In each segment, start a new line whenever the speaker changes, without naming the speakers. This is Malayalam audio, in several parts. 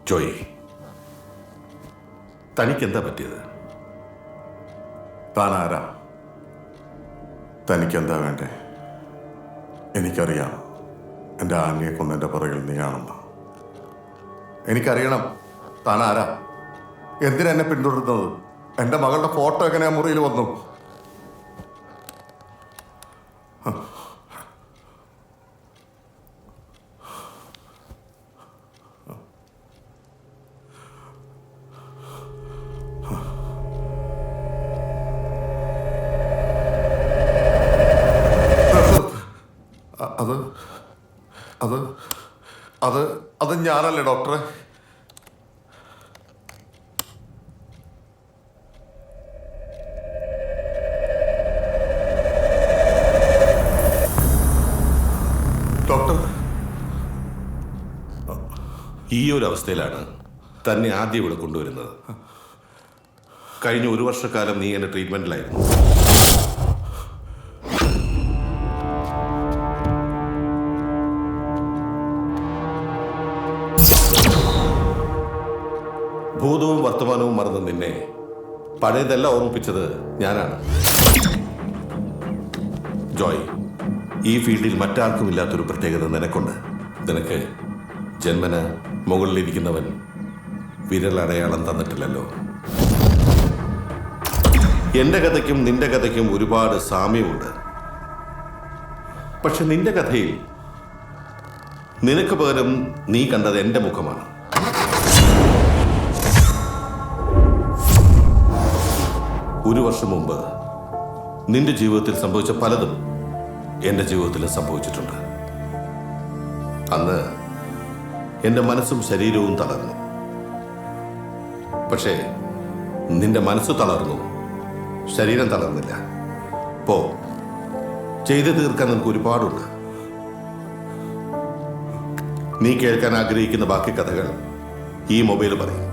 ജോയ്, തനിക്കെന്താ പറ്റിയത്?
താൻ ആരാ? തനിക്കെന്താ വേണ്ടേ? എനിക്കറിയാം എൻ്റെ ആന്റിയെ കൊന്നതിൻ്റെ പുറകിൽ നീയാണെന്ന്. എനിക്കറിയണം താൻ ആരാ, എന്തിനാ എന്നെ പിന്തുടരുന്നത്? എൻ്റെ മകളുടെ ഫോട്ടോ എങ്ങനെയാ മുറിയിൽ വന്നു? അത് അത് അത് അത് ഞാനല്ലേ ഡോക്ടറെ? ഡോക്ടർ,
ഈ ഒരു അവസ്ഥയിലാണ് തന്നെ ആദ്യം ഇവിടെ കൊണ്ടുവരുന്നത്. കഴിഞ്ഞ 1 വർഷക്കാലം നീ എൻ്റെ ട്രീറ്റ്മെൻറ്റിലായിരുന്നു. ഭൂതവും വർത്തമാനവും മറന്ന് നിന്നെ പഴയതെല്ലാം ഓർമ്മിപ്പിച്ചത് ഞാനാണ്. ജോയ്, ഈ ഫീൽഡിൽ മറ്റാർക്കും ഇല്ലാത്തൊരു പ്രത്യേകത നിനക്കുണ്ട്. നിനക്ക് ജന്മന മുകളിലിരിക്കുന്നവൻ വിരലടയാളം തന്നിട്ടില്ലല്ലോ. എൻ്റെ കഥയ്ക്കും നിന്റെ കഥയ്ക്കും ഒരുപാട് സാമ്യമുണ്ട്. പക്ഷെ നിന്റെ കഥയിൽ നിനക്ക് പകരം നീ കണ്ടത് എൻ്റെ മുഖമാണ്. ഒരു വർഷം മുമ്പ് നിന്റെ ജീവിതത്തിൽ സംഭവിച്ച പലതും എൻ്റെ ജീവിതത്തിലും സംഭവിച്ചിട്ടുണ്ട്. അന്ന് എൻ്റെ മനസ്സും ശരീരവും തളർന്നു. പക്ഷേ നിന്റെ മനസ്സ് തളർന്നു, ശരീരം തളർന്നില്ല. പോ, ചെയ്തു തീർക്കാൻ നിനക്ക് ഒരുപാടുണ്ട്. നീ കേൾക്കാൻ ആഗ്രഹിക്കുന്ന ബാക്കി കഥകൾ ഈ മൊബൈൽ പറയും.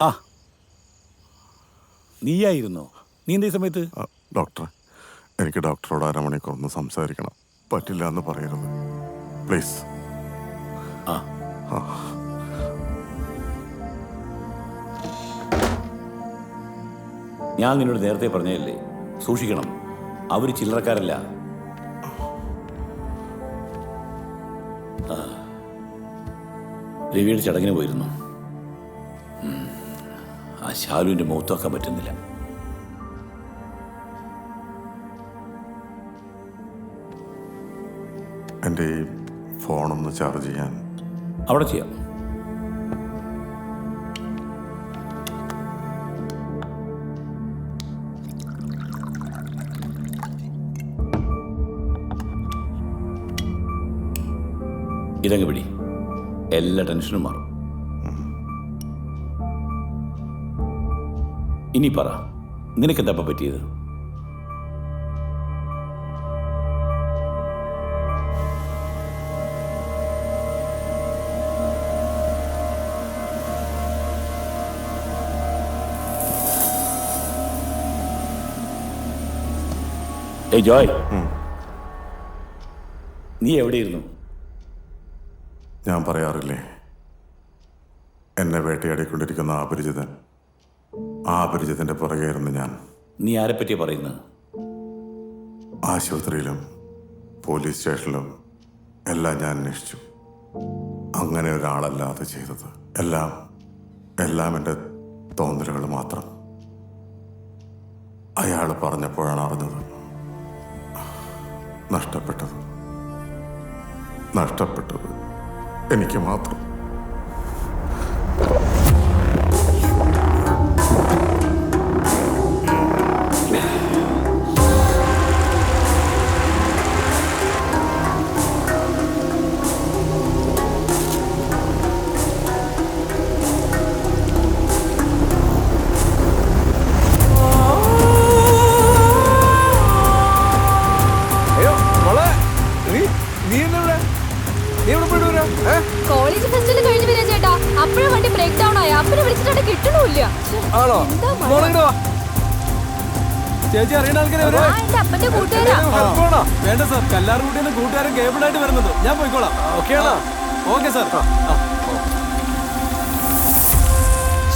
ആ, നീയായിരുന്നോ? നീ എന്തേ സമയത്ത്?
ഡോക്ടർ, എനിക്ക് ഡോക്ടറോട് അരമണിക്കൂർ ഒന്ന് സംസാരിക്കണം. പറ്റില്ല എന്ന് പറയരുത് പ്ലീസ്.
ഞാൻ നിന്നോട് നേരത്തെ പറഞ്ഞതല്ലേ, സൂക്ഷിക്കണം. അവർ ചില്ലറക്കാരല്ല. രവിയുടെ ചടങ്ങിന് പോയിരുന്നു. ആ ശാലുവിൻ്റെ മുഖത്താക്കാൻ പറ്റുന്നില്ല.
എൻ്റെ ഈ ഫോണൊന്ന് ചാർജ് ചെയ്യാൻ.
അവിടെ ചെയ്യാം. ഇതങ്ങ് പിടി, എല്ലാ ടെൻഷനും മാറും. ഇനി പറ, നിനക്കെന്താ പറ്റിയത്? ഏയ് ജോയ്, നീ എവിടെയിരുന്നു?
ഞാൻ പറയാറില്ലേ, എന്നെ വേട്ടയാടിക്കൊണ്ടിരിക്കുന്ന ആ അപരിചിതന്റെ പുറകെയായിരുന്നു ഞാൻ.
നീ ആരെപ്പറ്റിയാ പറയുന്നത്?
ആശുപത്രിയിലും പോലീസ് സ്റ്റേഷനിലും എല്ലാം ഞാൻ അന്വേഷിച്ചു. അങ്ങനെ ഒരാളല്ലാതെ ചെയ്തത്. എല്ലാം എൻ്റെ തോന്നലുകൾ മാത്രം. അയാൾ പറഞ്ഞപ്പോഴാണ് അറിഞ്ഞത്. നഷ്ടപ്പെട്ടത് എനിക്ക് മാത്രം.
മാരേജ് ഫെസ്റ്റിവൽ കഴിഞ്ഞ് വരാ ചേട്ടാ. അപ്പോഴും വണ്ടി ബ്രേക്ക് ഡൗൺ ആയ. അപ്പനെ വിളിച്ചിട്ട് കിട്ടണില്ല.
ആണോ? ചേച്ചി അറിയുന്ന ആൾക്കാരെ
എന്റെ അപ്പന്റെ കൂട്ടുകാരാ.
വേണ്ട സാർ, കല്ലാർകുട്ടിന്ന് കൂട്ടുകാരൻ കേബിളായിട്ട് വരുന്നത്. ഞാൻ പോയിക്കോളാം. ഓക്കെ ആണോ? Okay sir.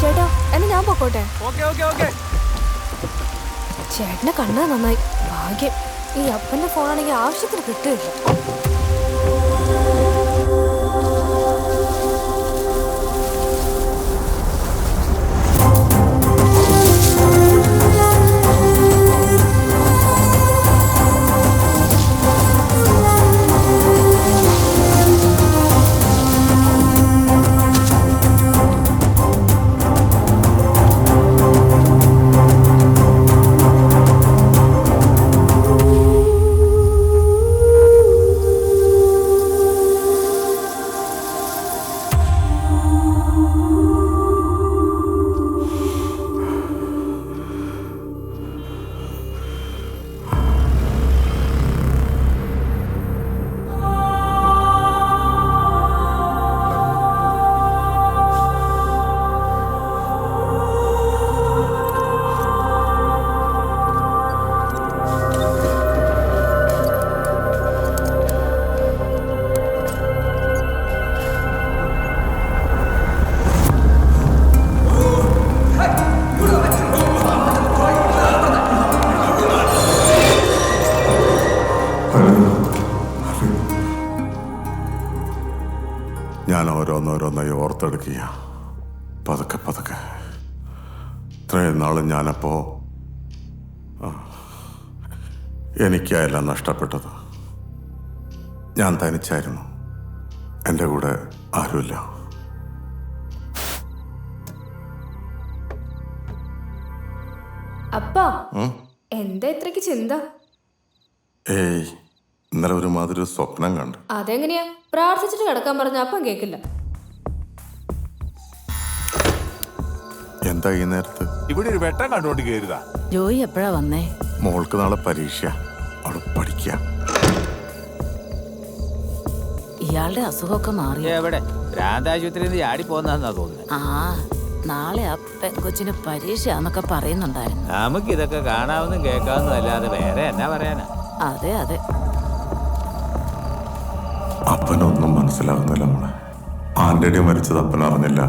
ചേട്ടാ എന്നാ ഞാൻ പൊക്കോട്ടെ.
Okay okay okay.
ചേട്ടനെ കണ്ടാ നന്നായി. ഭാഗ്യം ഈ അപ്പന്റെ ഫോണാണെങ്കിൽ ആവശ്യത്തിന് കിട്ടുകയില്ല.
ഞാൻ ഓരോന്നോരോന്നായി ഓർത്തെടുക്കുക. പതുക്കെ പതുക്കെ. ഇത്രയും നാളും ഞാനപ്പോ എനിക്കായല്ല നഷ്ടപ്പെട്ടത്. ഞാൻ തനിച്ചായിരുന്നു. എൻ്റെ കൂടെ ആരുമില്ല.
അപ്പാ എന്താ ഇത്രക്ക് ചിന്ത?
ഏയ്, ഇന്നലെ ഒരുമാതിരി സ്വപ്നം കണ്ടു.
അതെങ്ങനെയാ? പ്രാർത്ഥിച്ചിട്ട് കിടക്കാൻ പറഞ്ഞ അപ്പം കേക്കില്ല.
എന്താ ഈ നേരത്ത്?
ഇവിടെ ഒരു വെട്ടം കണ്ടുകൊണ്ട് കയറുക.
ജോയി എപ്പോഴാ വന്നേ?
മോൾക്ക് നാളെ പരീക്ഷ. അവിടെ പഠിക്കാം.
ഇയാളുടെ അസുഖമൊക്കെ മാറി.
എവിടെ? ഭ്രാന്താശുപത്രിയിൽ നിന്ന് ചാടി പോന്നാ തോന്നുന്നത്.
ആ, നാളെ ആ പെങ്കൊച്ചിന് പരീക്ഷയാന്നൊക്കെ പറയുന്നുണ്ടായിരുന്നു.
നമുക്കിതൊക്കെ കാണാവുന്നതും കേൾക്കാവുന്നതും അല്ലാതെ വേറെ എന്നാ പറയാനാ?
അതെ അതെ.
അപ്പനൊന്നും മനസ്സിലാവുന്നില്ല മോളെ. ആന്റണി മരിച്ചത് അപ്പൻ അറിഞ്ഞില്ല.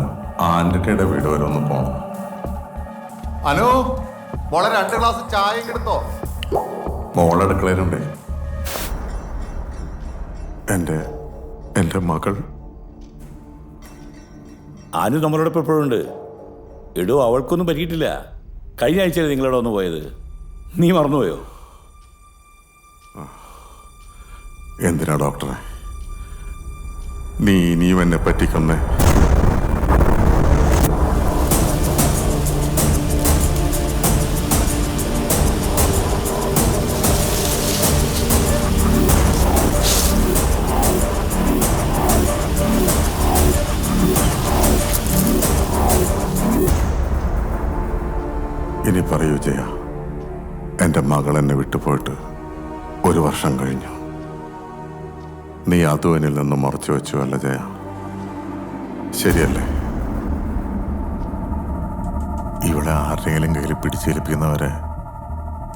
ആന്റണിയുടെ വീട് വരെ ഒന്ന് പോണം.
അനു, മോളെ 2 ഗ്ലാസ് ചായ എടുത്തോ?
മോളടുക്കളയിലുണ്ടേ. എൻ്റെ മകൾ
അനു നമ്മളോടൊപ്പം എപ്പോഴുണ്ട്. എടോ, അവൾക്കൊന്നും പറ്റിയിട്ടില്ല. കഴിഞ്ഞ ആഴ്ചയിൽ നിങ്ങളോട് ഒന്ന് പോയത്. നീ മറന്നുപോയോ?
എന്തിനാ ഡോക്ടറെ നീ ഇനിയും എന്നെ പറ്റിക്കൊന്നേ? ഇനി പറയൂ ജയ, എൻ്റെ മകൾ എന്നെ വിട്ടുപോയിട്ട് 1 വർഷം കഴിഞ്ഞു. നീ അതും എന്നിൽ നിന്ന് മറച്ചു വെച്ചു അല്ല ജയ? ശരിയല്ലേ? ഇവിടെ ആരുടെയെങ്കിലും കയ്യിൽ പിടിച്ചേൽപ്പിക്കുന്നവരെ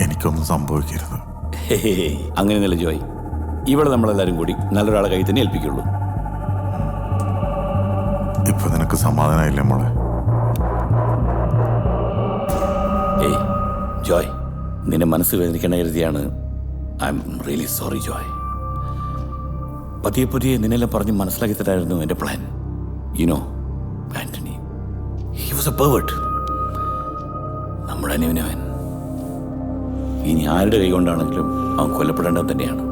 എനിക്കൊന്നും സംഭവിക്കരുത്.
അങ്ങനെയല്ല ജോയ്. ഇവിടെ നമ്മളെല്ലാവരും കൂടി നല്ലൊരാളെ കയ്യിൽ തന്നെ ഏൽപ്പിക്കുള്ളൂ.
ഇപ്പൊ നിനക്ക് സമാധാനമായില്ലേ മോളെ?
ഏയ് ജോയ്, നിന്നെ മനസ്സ് വേദനിക്കണ കരുതിയാണ്. I am really sorry Joy. പതിയെ നിന്നെല്ലാം പറഞ്ഞ് മനസ്സിലാക്കി തരായിരുന്നു എൻ്റെ plan. You know Antony, he was A pervert. നമ്മുടെ അനുവിനവൻ ഇനി ആരുടെ കൈ കൊണ്ടാണെങ്കിലും അവൻ കൊല്ലപ്പെടേണ്ടത് തന്നെയാണ്.